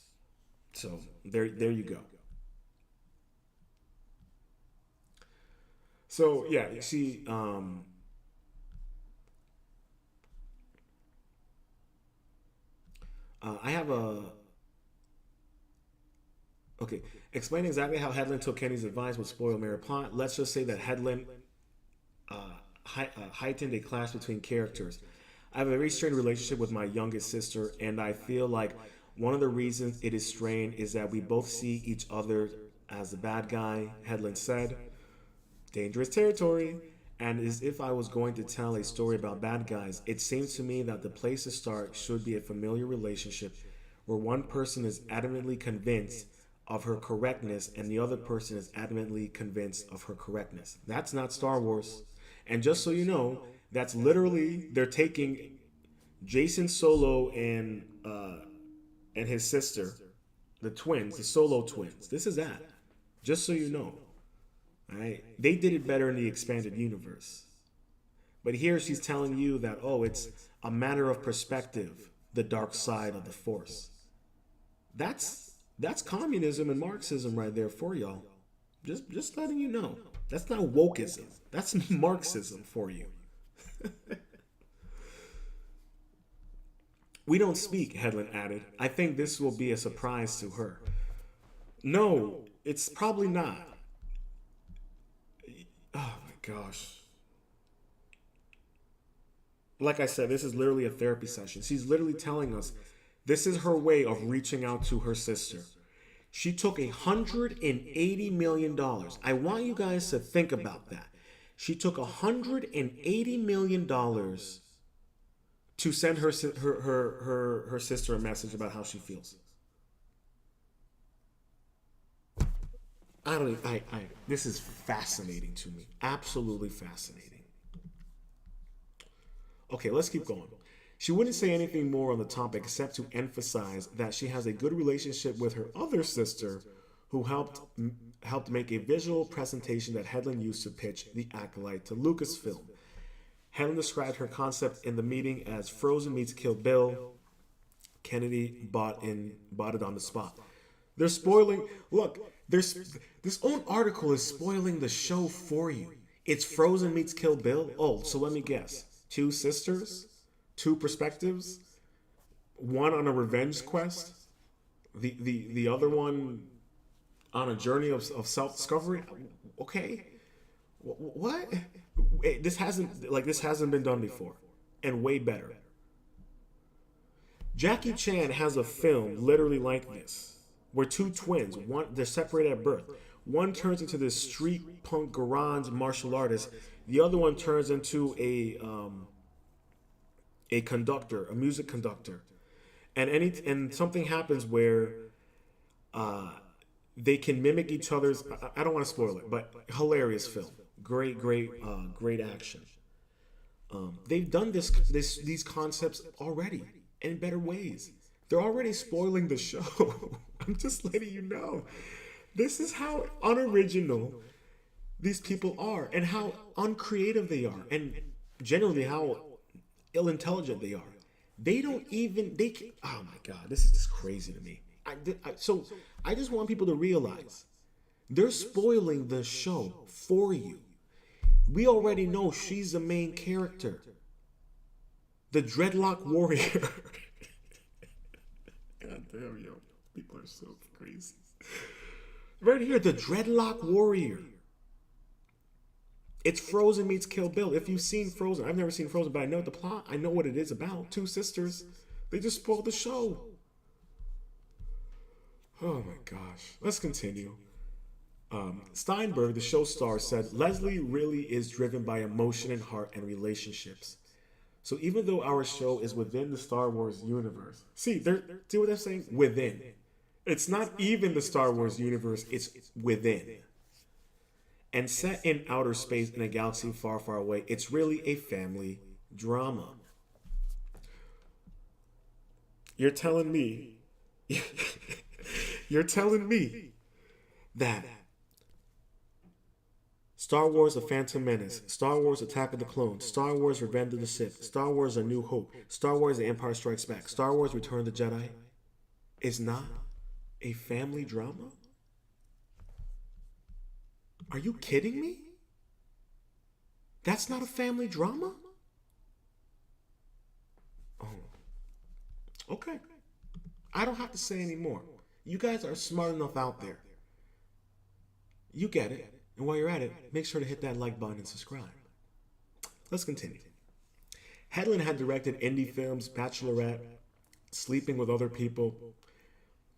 So there you go. So yeah, you see, I have a. Okay, explain exactly how Hedlund took Kennedy's advice would spoil Mary plot. Let's just say that Hedlund heightened a clash between characters. I have a very strained relationship with my youngest sister, and I feel like one of the reasons it is strained is that we both see each other as the bad guy, Hedlund said. Dangerous territory. And as if I was going to tell a story about bad guys, it seems to me that the place to start should be a familiar relationship where one person is adamantly convinced of her correctness and the other person is adamantly convinced of her correctness. That's not Star Wars. And just so you know, that's literally they're taking Jason Solo and his sister, the twins, the Solo twins. This is that. Just so you know. All right? They did it better in the expanded universe. But here she's telling you that, oh, it's a matter of perspective, the dark side of the Force. That's communism and Marxism right there for y'all. Just letting you know. That's not wokeism. That's Marxism for you. We don't speak, Hedlund added. I think this will be a surprise to her. No, it's probably not. Oh my gosh. Like I said, this is literally a therapy session. She's literally telling us this is her way of reaching out to her sister. She took $180 million. I want you guys to think about that. She took $180 million to send her sister a message about how she feels. This is fascinating to me. Absolutely fascinating. Okay, let's keep going. She wouldn't say anything more on the topic except to emphasize that she has a good relationship with her other sister who helped make a visual presentation that Hedlund used to pitch The Acolyte to Lucasfilm. Hedlund described her concept in the meeting as Frozen meets Kill Bill. Kennedy bought it on the spot. They're spoiling. Look, this own article is spoiling the show for you. It's Frozen meets Kill Bill. Oh, so let me guess. Two sisters, two perspectives, one on a revenge quest, the other one on a journey of self-discovery. Okay, what? This hasn't been done before, and way better. Jackie Chan has a film literally like this, where two twins, they're separated at birth. One turns into this street punk garage martial artist. The other one turns into a conductor, a music conductor, and something happens where they can mimic each other's. I don't want to spoil it, but hilarious film, great action. They've done these concepts already in better ways. They're already spoiling the show. I'm just letting you know. This is how unoriginal these people are, and how uncreative they are, and generally how ill-intelligent they are. Oh my God, this is just crazy to me. So I just want people to realize they're spoiling the show for you. We already know she's the main character, the dreadlock warrior. God damn, yo, people are so crazy. Right here, the dreadlock warrior. It's Frozen meets Kill Bill. If you've seen Frozen, I've never seen Frozen, but I know the plot. I know what it is about. Two sisters. They just spoiled the show. Oh my gosh. Let's continue. Steinberg, the show star, said, Leslie really is driven by emotion and heart and relationships. So even though our show is within the Star Wars universe, see what they're saying? Within. It's not even the Star Wars universe, it's within. And set in outer space in a galaxy far, far away, it's really a family drama. You're telling me that Star Wars The Phantom Menace, Star Wars Attack of the Clones, Star Wars Revenge of the Sith, Star Wars A New Hope, Star Wars The Empire Strikes Back, Star Wars Return of the Jedi is not a family drama? Are you kidding me? That's not a family drama? Oh. Okay. I don't have to say any more. You guys are smart enough out there. You get it. And while you're at it, make sure to hit that like button and subscribe. Let's continue. Hedlund had directed indie films, Bachelorette, Sleeping with Other People.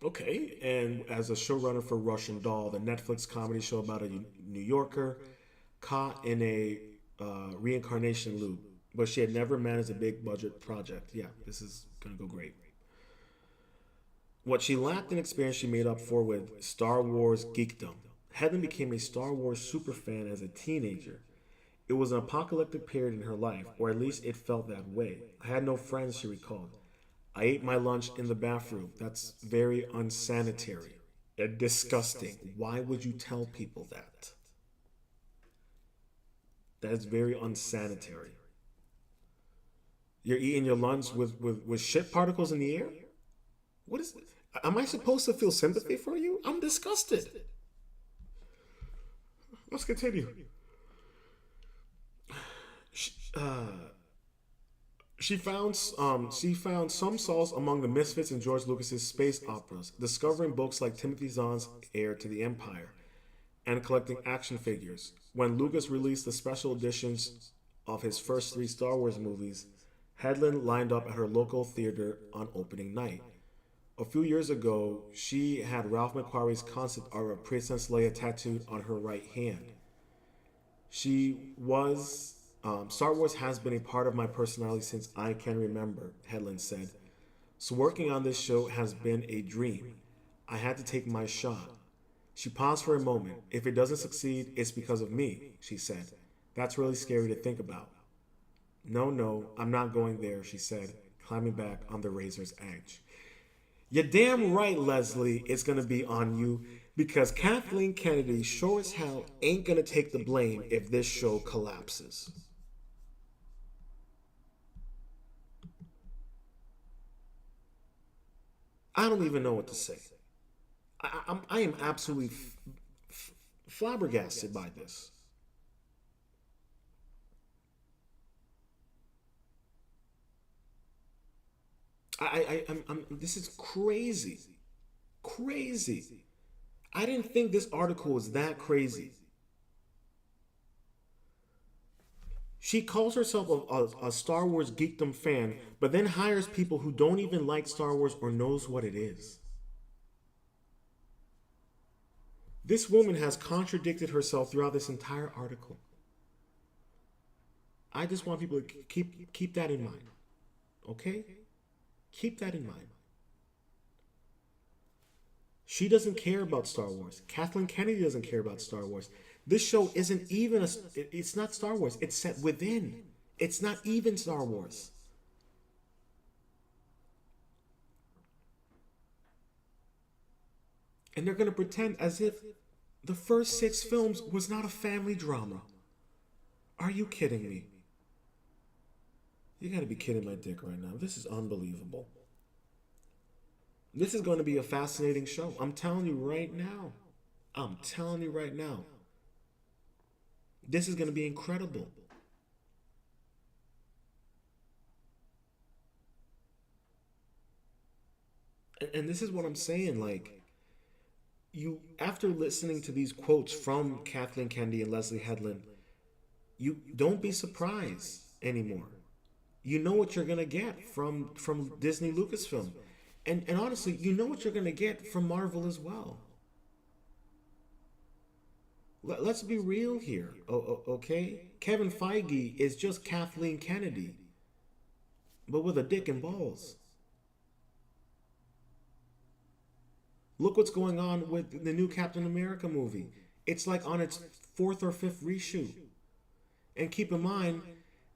Okay, and as a showrunner for Russian Doll, the Netflix comedy show about a New Yorker caught in a reincarnation loop, but she had never managed a big budget project. Yeah, this is gonna go great. What she lacked in experience, she made up for with Star Wars geekdom. Hedlund became a Star Wars superfan as a teenager, It was an apocalyptic period in her life, or at least it felt that way. I had no friends, she recalled. I ate my lunch in the bathroom. That's very unsanitary and disgusting. Why would you tell people that? That is very unsanitary. You're eating your lunch with shit particles in the air? What is this? Am I supposed to feel sympathy for you? I'm disgusted. Let's continue. She, she found some solace among the misfits in George Lucas's space operas, discovering books like Timothy Zahn's Heir to the Empire, and collecting action figures. When Lucas released the special editions of his first three Star Wars movies, Hedlund lined up at her local theater on opening night. A few years ago, she had Ralph McQuarrie's concept art of Princess Leia tattooed on her right hand. Star Wars has been a part of my personality since I can remember, Hedlund said. So working on this show has been a dream. I had to take my shot. She paused for a moment. If it doesn't succeed, it's because of me, she said. That's really scary to think about. No, I'm not going there, she said, climbing back on the razor's edge. You're damn right, Leslie, it's going to be on you, because Kathleen Kennedy sure as hell ain't going to take the blame if this show collapses. I don't even know what to say. I am absolutely flabbergasted by this. This is crazy. Crazy. I didn't think this article was that crazy. She calls herself a Star Wars geekdom fan, but then hires people who don't even like Star Wars or knows what it is. This woman has contradicted herself throughout this entire article. I just want people to keep that in mind. Okay? Keep that in mind. She doesn't care about Star Wars. Kathleen Kennedy doesn't care about Star Wars. This show isn't even it's not Star Wars. It's set within. It's not even Star Wars. And they're going to pretend as if the first 6 films was not a family drama. Are you kidding me? You got to be kidding my dick right now. This is unbelievable. This is going to be a fascinating show. I'm telling you right now. I'm telling you right now. This is going to be incredible. And this is what I'm saying. Like, you, after listening to these quotes from Kathleen Kennedy and Leslie Hedlund, you don't be surprised anymore. You know what you're going to get from Disney Lucasfilm. And honestly, you know what you're going to get from Marvel as well. Let's be real here, okay? Kevin Feige is just Kathleen Kennedy, but with a dick and balls. Look what's going on with the new Captain America movie. It's like on its 4th or 5th reshoot. And keep in mind,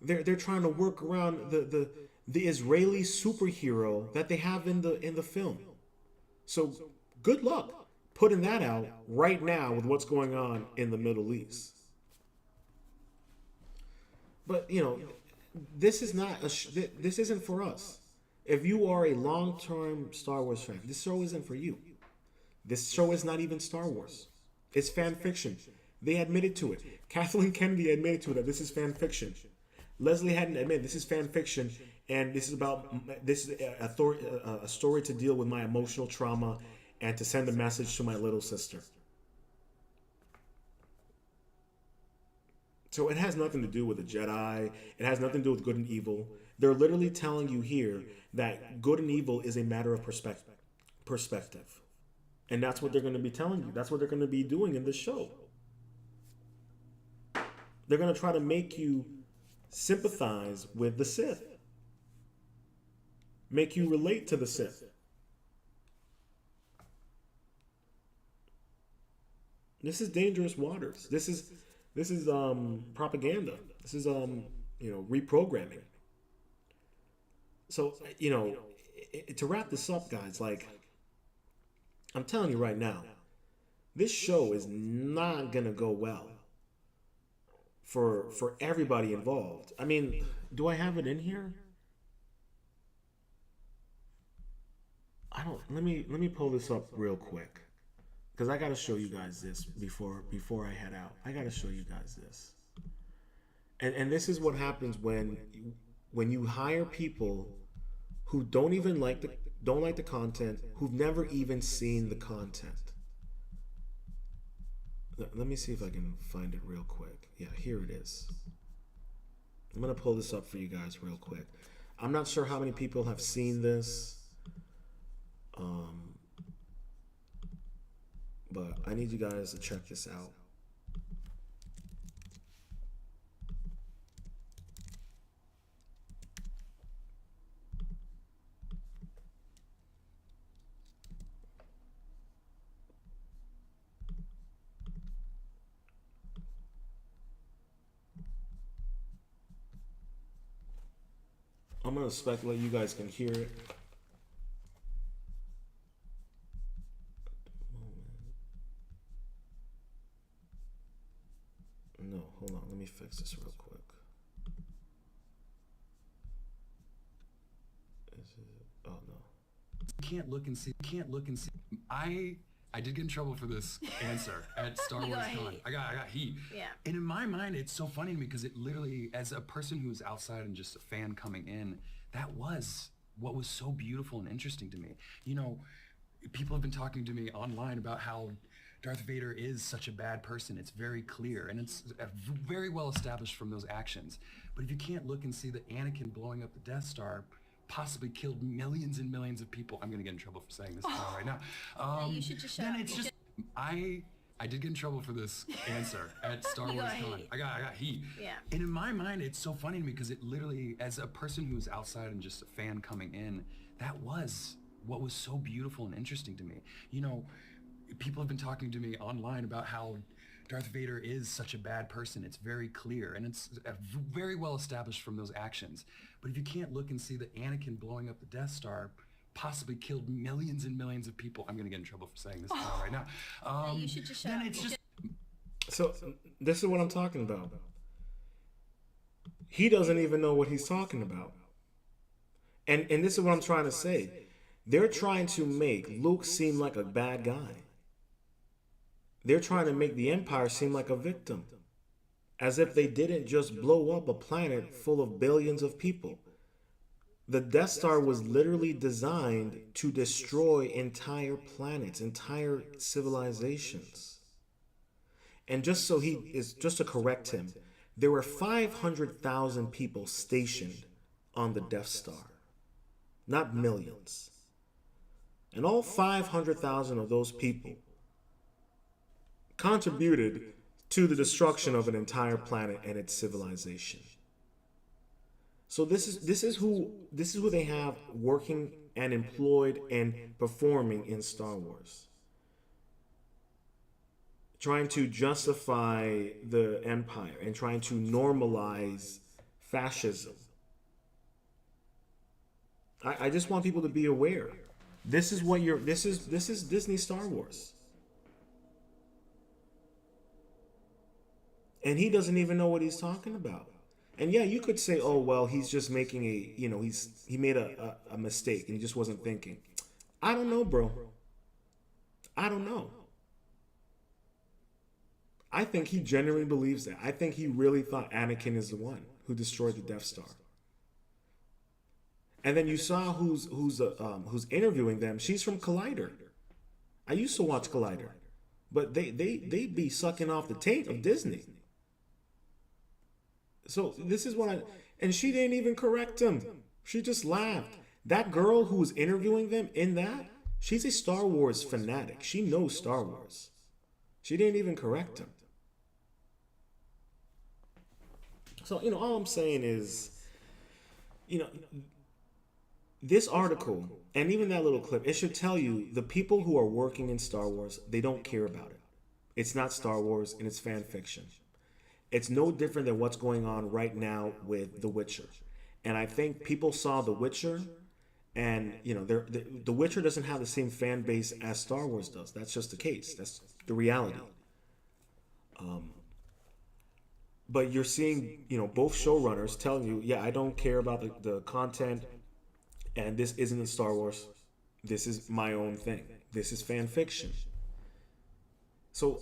they're trying to work around the Israeli superhero that they have in the film. So good luck putting that out right now with what's going on in the Middle East. But this is not this isn't for us. If you are a long-term Star Wars fan, this show isn't for you. This show is not even Star Wars. It's fan fiction. They admitted to it. Kathleen Kennedy admitted to it that this is fan fiction. Leslie hadn't admitted this is fan fiction, and this is a story to deal with my emotional trauma and to send a message to my little sister. So it has nothing to do with the Jedi. It has nothing to do with good and evil. They're literally telling you here that good and evil is a matter of perspective. And that's what they're going to be telling you. That's what they're going to be doing in this show. They're going to try to make you sympathize with the Sith. Make you relate to the Sith. This is dangerous waters. This is This is propaganda. This is reprogramming. So to wrap this up, guys, like I'm telling you right now, this show is not gonna go well for everybody involved. I mean, do I have it in here? I don't. Let me pull this up real quick because I got to show you guys this before I head out. I got to show you guys this. And this is what happens when you hire people who don't like the content, who've never even seen the content. Let me see if I can find it real quick. Yeah, here it is. I'm gonna pull this up for you guys real quick. I'm not sure how many people have seen this, but I need you guys to check this out. I'm gonna speculate you guys can hear it. No, hold on. Let me fix this real quick. Is it? Oh no. Can't look and see. Can't look and see. I did get in trouble for this answer at Star Wars Con. I got heat. Yeah. And in my mind, it's so funny to me because it literally, as a person who's outside and just a fan coming in, that was what was so beautiful and interesting to me. You know, people have been talking to me online about how Darth Vader is such a bad person. It's very clear, and it's very well established from those actions. But if you can't look and see that Anakin blowing up the Death Star possibly killed millions and millions of people. I'm gonna get in trouble for saying this right now. You should just shut Then up. it's just I did get in trouble for this answer at Star Wars Con. I got heat. Yeah. And in my mind, it's so funny to me because it literally, as a person who's outside and just a fan coming in, that was what was so beautiful and interesting to me. You know, people have been talking to me online about how Darth Vader is such a bad person. It's very clear, and it's very well established from those actions. But if you can't look and see that Anakin blowing up the Death Star possibly killed millions and millions of people, I'm gonna get in trouble for saying this right now. You should just shut then up. it's just So this is what I'm talking about. He doesn't even know what he's talking about. And this is what I'm trying to say. They're trying to make Luke seem like a bad guy. They're trying to make the Empire seem like a victim. As if they didn't just blow up a planet full of billions of people. The Death Star was literally designed to destroy entire planets, entire civilizations. And just to correct him, there were 500,000 people stationed on the Death Star, not millions. And all 500,000 of those people contributed to the destruction of an entire planet and its civilization. So this is who they have working and employed and performing in Star Wars, trying to justify the Empire and trying to normalize fascism. I just want people to be aware. This is Disney Star Wars. And he doesn't even know what he's talking about. And yeah, you could say, oh, well, he's just making he made a mistake and he just wasn't thinking. I don't know, bro. I don't know. I think he genuinely believes that. I think he really thought Anakin is the one who destroyed the Death Star. And then you saw who's interviewing them. She's from Collider. I used to watch Collider, but they be sucking off the taint of Disney. So this is and she didn't even correct him. She just laughed. That girl who was interviewing them she's a Star Wars fanatic. She knows Star Wars. She didn't even correct him. So, all I'm saying is, this article and even that little clip, it should tell you the people who are working in Star Wars, they don't care about it. It's not Star Wars and it's fan fiction. It's no different than what's going on right now with The Witcher. And I think people saw The Witcher, and The Witcher doesn't have the same fan base as Star Wars does. That's just the case. That's the reality. But you're seeing, both showrunners telling you, yeah, I don't care about the content, and this isn't a Star Wars. This is my own thing. This is fan fiction. So,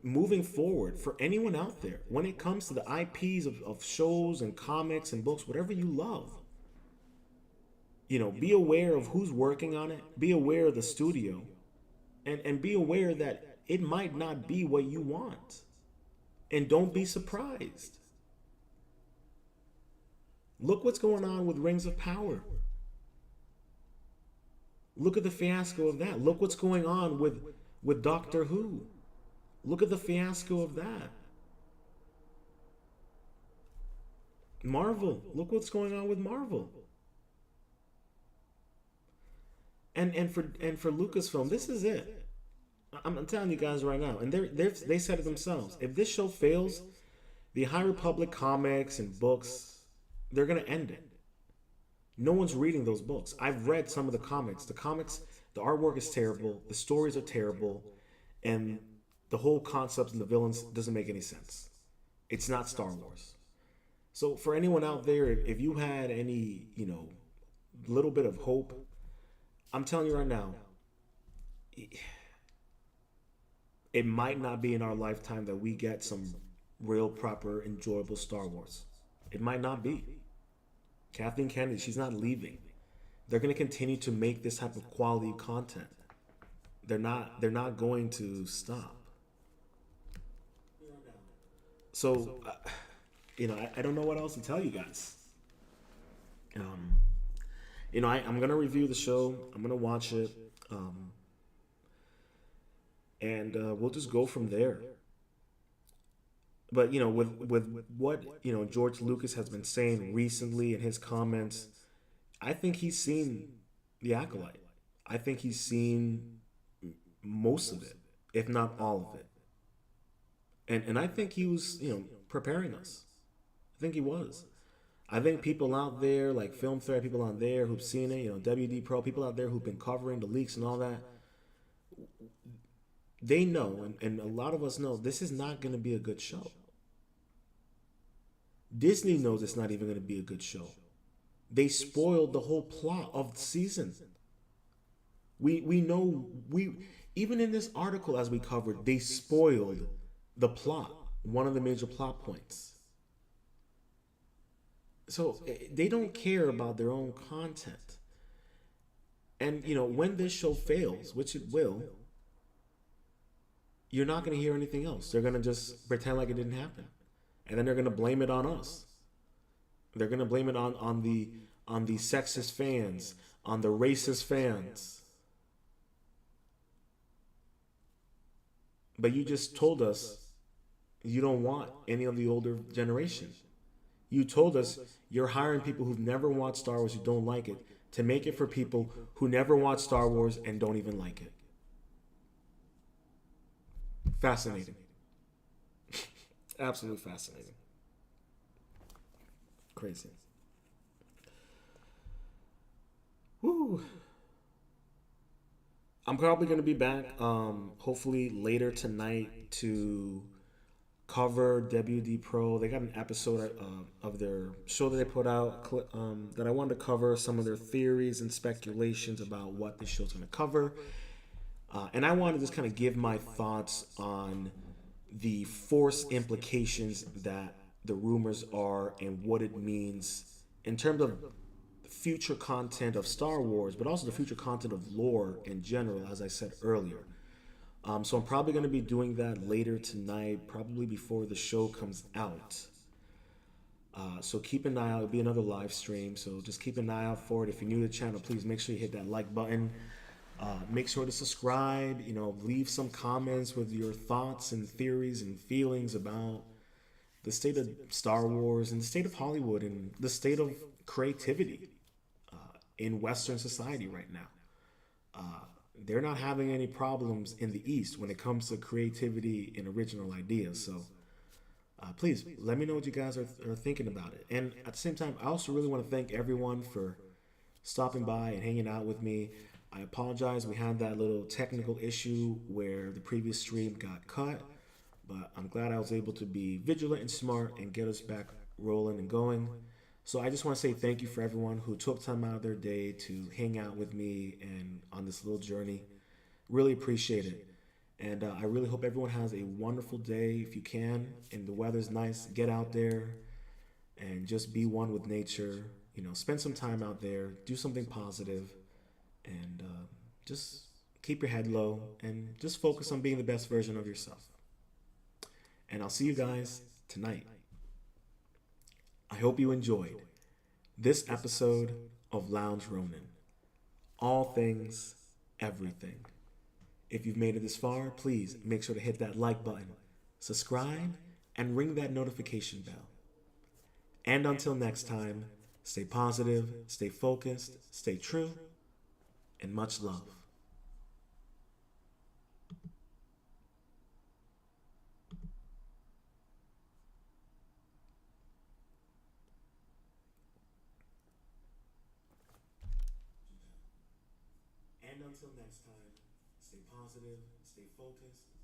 moving forward, for anyone out there, when it comes to the IPs of shows and comics and books, whatever you love, be aware of who's working on it, be aware of the studio, and be aware that it might not be what you want. And don't be surprised. Look what's going on with Rings of Power. Look at the fiasco of that. Look what's going on with Doctor Who. Look at the fiasco of that. Marvel. Look what's going on with Marvel. And for Lucasfilm, this is it. I'm telling you guys right now, and they said it themselves. If this show fails, the High Republic comics and books, they're gonna end it. No one's reading those books. I've read some of the comics. The artwork is terrible. The stories are terrible, and the whole concept and the villains doesn't make any sense. It's not Star Wars. So for anyone out there, if you had any, little bit of hope, I'm telling you right now, it might not be in our lifetime that we get some real, proper, enjoyable Star Wars. It might not be. Kathleen Kennedy, she's not leaving. They're going to continue to make this type of quality content. They're not going to stop. So, I don't know what else to tell you guys. I'm going to review the show. I'm going to watch it. And we'll just go from there. But with what George Lucas has been saying recently in his comments, I think he's seen The Acolyte. I think he's seen most of it, if not all of it. And I think he was preparing us. I think he was. I think people out there, like Film Thread, people out there who've seen it, WD Pro, people out there who've been covering the leaks and all that, they know, and a lot of us know, this is not going to be a good show. Disney knows it's not even going to be a good show. They spoiled the whole plot of the season. We know, even in this article as we covered, they spoiled the plot, one of the major plot points. So they don't care about their own content. And, when this show fails, which it will, you're not going to hear anything else. They're going to just pretend like it didn't happen. And then they're going to blame it on us. They're going to blame it on the sexist fans, on the racist fans. But you just told us you don't want any of the older generation. You told us you're hiring people who've never watched Star Wars, who don't like it, to make it for people who never watched Star Wars and don't even like it. Fascinating. Absolutely fascinating. Crazy. Woo. I'm probably going to be back, hopefully later tonight, to cover WD Pro. They got an episode of their show that they put out that I wanted to cover some of their theories and speculations about what the show's going to cover. And I wanted to just kind of give my thoughts on the Force implications that the rumors are and what it means in terms of future content of Star Wars, but also the future content of lore in general, as I said earlier. So I'm probably going to be doing that later tonight, probably before the show comes out. So keep an eye out. It'll be another live stream, so just keep an eye out for it. If you're new to the channel, please make sure you hit that like button. Make sure to subscribe, leave some comments with your thoughts and theories and feelings about the state of Star Wars and the state of Hollywood and the state of creativity in Western society right now. They're not having any problems in the East when it comes to creativity and original ideas. So Please let me know what you guys are thinking about it. And at the same time, I also really want to thank everyone for stopping by and hanging out with me. I apologize. We had that little technical issue where the previous stream got cut, but I'm glad I was able to be vigilant and smart and get us back rolling and going. So I just want to say thank you for everyone who took time out of their day to hang out with me and on this little journey. Really appreciate it. And I really hope everyone has a wonderful day if you can. And the weather's nice. Get out there and just be one with nature. You know, spend some time out there, do something positive, and just keep your head low and just focus on being the best version of yourself. And I'll see you guys tonight. I hope you enjoyed this episode of Lounge Rōnin. All things, everything. If you've made it this far, please make sure to hit that like button, subscribe, and ring that notification bell. And until next time, stay positive, stay focused, stay true, and much love. And until next time, stay positive, stay focused,